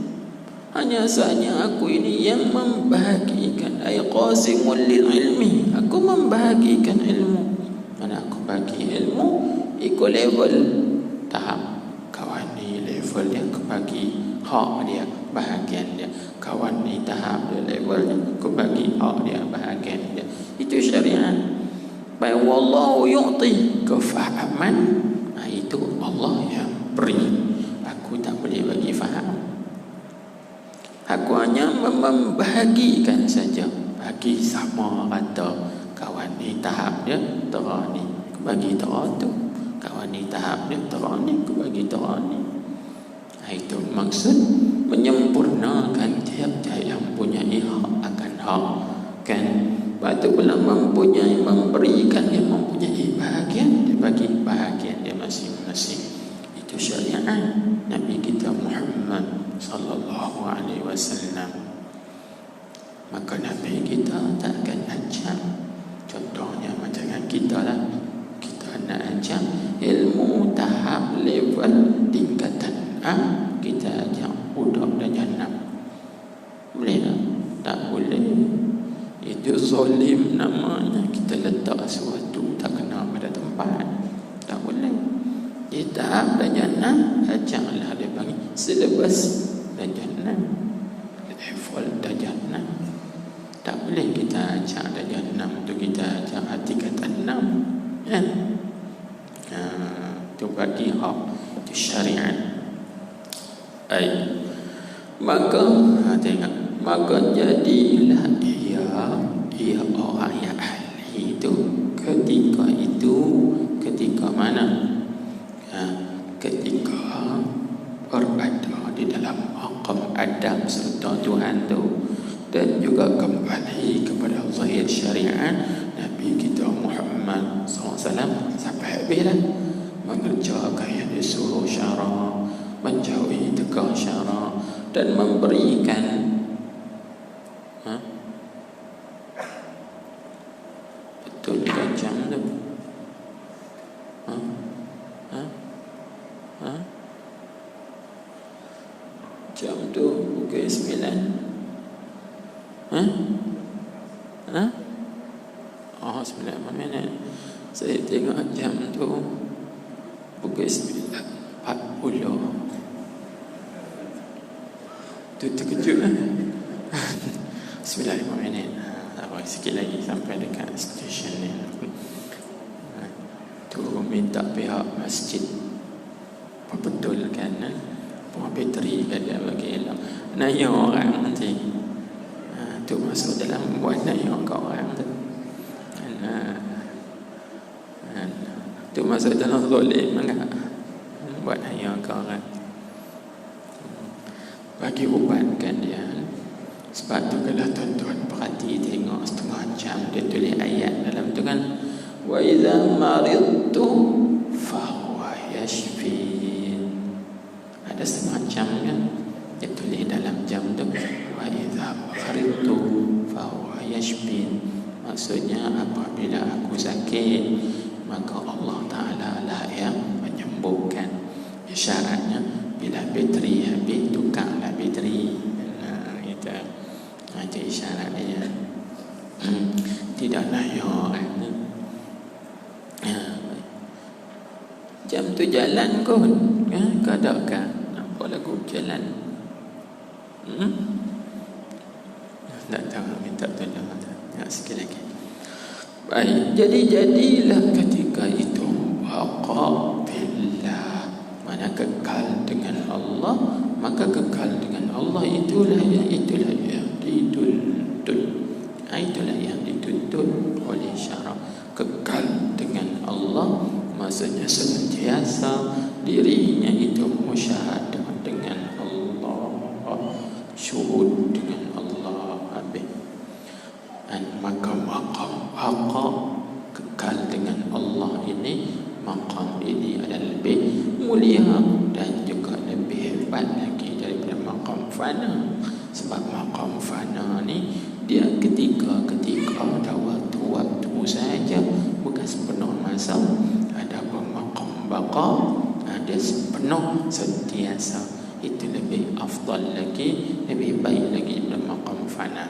A: hanya sahaja aku ini yang membahagikan, ay qasimul lil ilmi, aku membahagikan ilmu. Mana aku bagi ilmu ikut level tahap. Kawan ni level dia, aku bagi hak dia, bahagian dia. Kawan ni tahap dia, level dia, aku bagi hak dia, bahagian dia. Itu syariat. Baik, wallahu yu'ti, kefahaman itu Allah yang beri. Aku tak boleh bagi faham. Aku hanya membahagikan saja, bagi sama rata. Kawan ni tahap dia terang ni, aku bagi terang tu. Kawan ni tahap dia terang ni, aku bagi terang ni. Itu maksud menyempurnakan tiap-tiap yang mempunyai hak akan hak kan. Batu pula mempunyai, memberikan yang mempunyai bahagian, dia bagi bahagian dia masing-masing. Itu syariat Nabi kita Muhammad sallallahu alaihi wasallam. Maka Nabi kita takkan ancam. Contohnya macam kita lah, kita nak ancam ilmu tahap level tingkatan A, kita ancam budak dan jannah. Boleh tak? Tak boleh. Itu zalim namanya. Kita letak sesuatu tak kena pada tempat, tak boleh. Kita dan jannah, janganlah dia panggil selepas dan jannah, level dan jannah. Tak boleh kita ajak dan jannah tu kita ajak hati kata 6 kan. Itu bagi hak, itu syariat. Maka tengok, maka jadilah ia orang yang ahli itu ketika mana? Ketika berada di dalam maqam adab serta Tuhan tu, dan juga kembali kepada zahir syariat Nabi kita Muhammad SAW sampai habis lah, mengerjakan yang disuruh syarak, menjauhi tegak syarak, dan memberikan betul kan jam tu? Jam tu pukul 9. Oh, 9 minit. Saya tengok jam tu pukul 9.40. Tu terkejut lah. 9 minit. Sikit lagi sampai dekat stesen ni. tu minta pihak masjid perbetulkan buang bateri kat dia bagi elok. Naya orang nanti tu masuk dalam buat naya kat orang tu. Tu masuk dalam zalim enggak? Buat naya kat orang. Bagi ubatkan dia. Sebab tu kalau tuan-tuan perhati tengok setengah jam dia tulis ayat dalam tu kan, wa idza maridtu fa huwa yashfin. Ada setengah jam kan dia tulis dalam jam tu, wa idza maridtu fa huwa yashfin. Maksudnya apabila aku sakit maka Allah Ta'ala lah yang menyembuhkan. Isyaratnya bila bateri habis tukarlah bateri. Itu isyarat dia. Tidaklah ya orang ni. Jam tu jalan kot, kadang-kadang apa lagu jalan. Tak tahu, minta tolong. Sikit lagi. Baik, jadilah ketika itu waqa billah, mana kekal dengan Allah, maka kekal dengan Allah itulah yang dituntut oleh syarak. Kekal dengan Allah maksudnya senantiasa dirinya itu musyahadah dengan Allah, syuhud dengan Allah habis. Dan maqam haqa, kekal dengan Allah ini, maqam ini adalah lebih mulia dan juga lebih hebat lagi daripada maqam fana. Sebab maqam fana ni dia ketika ada waktu saja, bukan sepenuh masa. Ada maqam baqa, ada sepenuh sentiasa. Itu lebih afdal lagi, lebih baik lagi daripada maqam fana.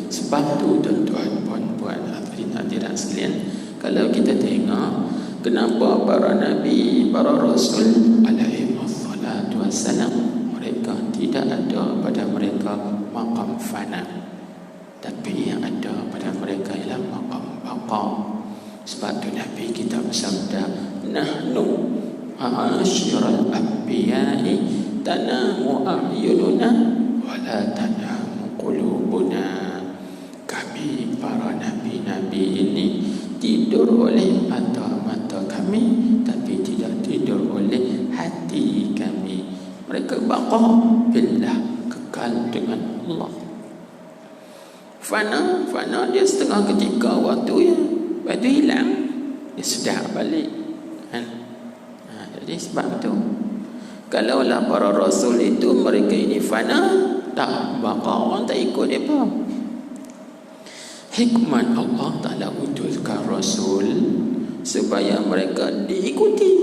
A: Sebab tu tuan-tuan, puan-puan, hadirin sekalian, kalau kita tengok kenapa para nabi, para rasul alaihi wassalatu wassalam, mereka tidak ada pada mereka maqam fana, tapi yang ada pada mereka ialah maqam baqa. Sebab tu Nabi kita bersabda, nahnu ma'asyiral anbiya'i tanamu a'yununa wa la tanamu qulubuna. Kami para nabi-nabi ini tidur oleh mata-mata kami, tapi tidak tidur oleh hati kami. Mereka baqa billah, kekal dengan Allah. Fana dia setengah ketika waktu ya, waktu hilang dia sedar balik kan? Jadi sebab tu kalaulah para rasul itu mereka ini fana, tak baqa, orang tak ikut dia apa. Hikmat Allah Ta'ala utuskan rasul supaya mereka diikuti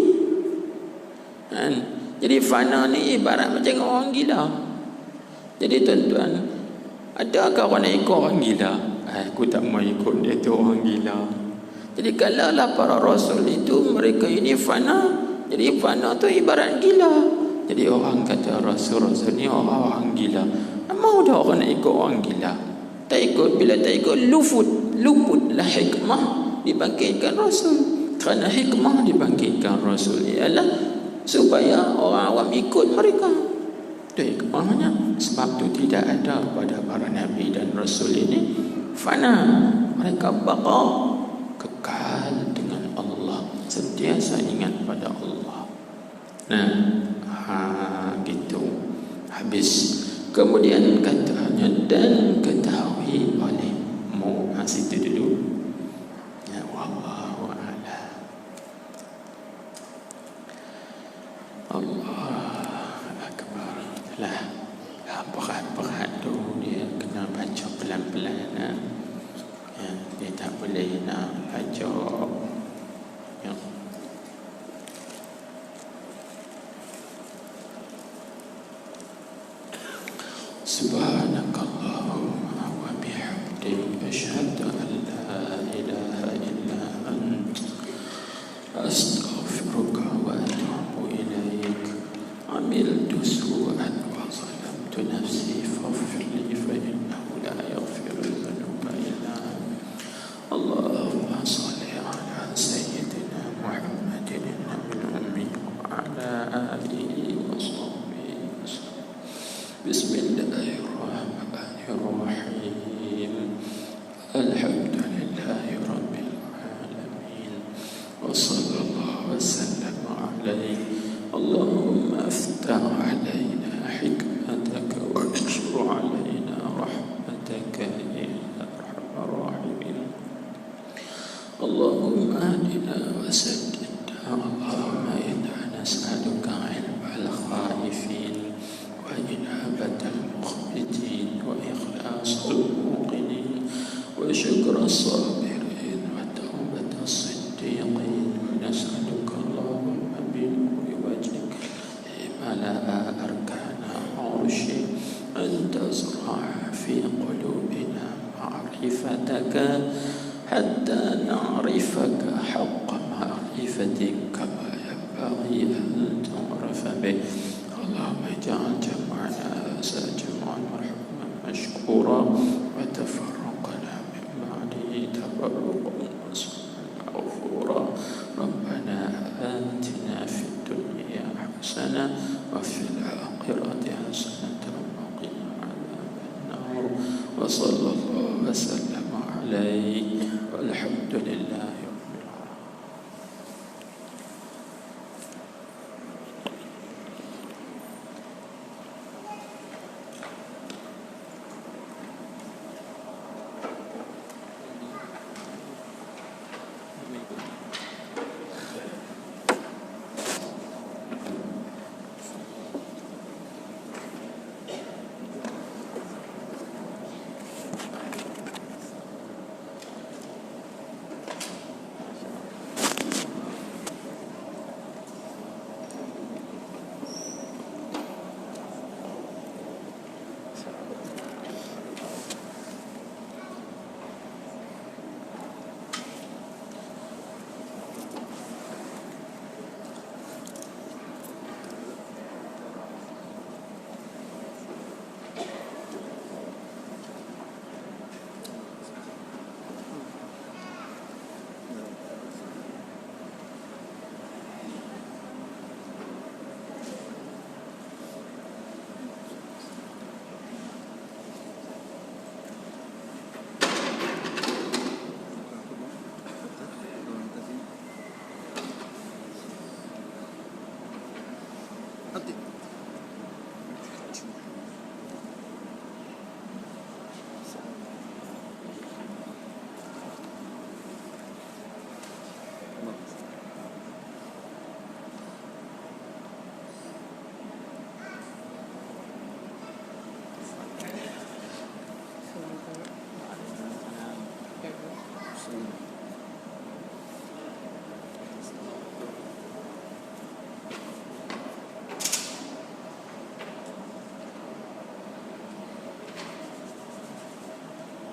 A: kan? Jadi fana ni ibarat macam orang gila. Jadi tuan-tuan, adakah orang nak ikut orang gila? Aku tak mau ikut dia tu, orang gila. Jadi kalaulah para rasul itu mereka ini fana, jadi fana tu ibarat gila. Jadi orang kata rasul-rasul ni orang gila. Mau dah orang nak ikut orang gila? Tak ikut, bila tak ikut luputlah hikmah dibangkitkan rasul. Kerana hikmah dibangkitkan rasul ialah supaya orang awam ikut mereka. Itu hikmahnya. Sebab tu tidak ada pada para nabi dan rasul ini fana. Mereka baqa, kekal dengan Allah, sentiasa ingat pada Allah. Gitu. Habis. Kemudian katanya, dan ketahui olehmu. Situ dulu. Ya, wallahu a'lam. Allah akbar. Lah, berat-berat tu dia kena baca pelan-pelan. Ya, dia tak boleh nak baca. Ya. Subhanakallahumma wa bihamdik, asyhadu an la ilaha illa anta, astaghfiruka wa atubu ilaik. Amiltu su'an wa zalamtu nafsi faghfir li fa innahu la yaghfiru dhunuba illa anta. Allahumma الحمد لله رب العالمين وصلى الله وسلم عليه. اللهم افتح علينا حكمتك وانشر علينا رحمتك يا ارحم الراحمين. اللهم اهدنا وسددنا. اللهم انا نسالك علم الخائفين وإنابة المخبتين وإخلاص الموقنين وشكر الصابرين وتوبة الصديقين. ونسألك اللهم بنور وجهك ملأ أركان عرشك أن تزرع في قلوبنا معرفتك حتى نعرفك حق معرفتك كما ينبغي أن تعرف به. اللهم اجعل جمعنا هذا جمعا مرحوما مشكورا وتفرقنا من بعده تفرقا غفورا. ربنا آتنا في الدنيا حسنة وفي الآخرة حسنة وقنا عذاب النار. وصلى الله وسلم عليه والحمد لله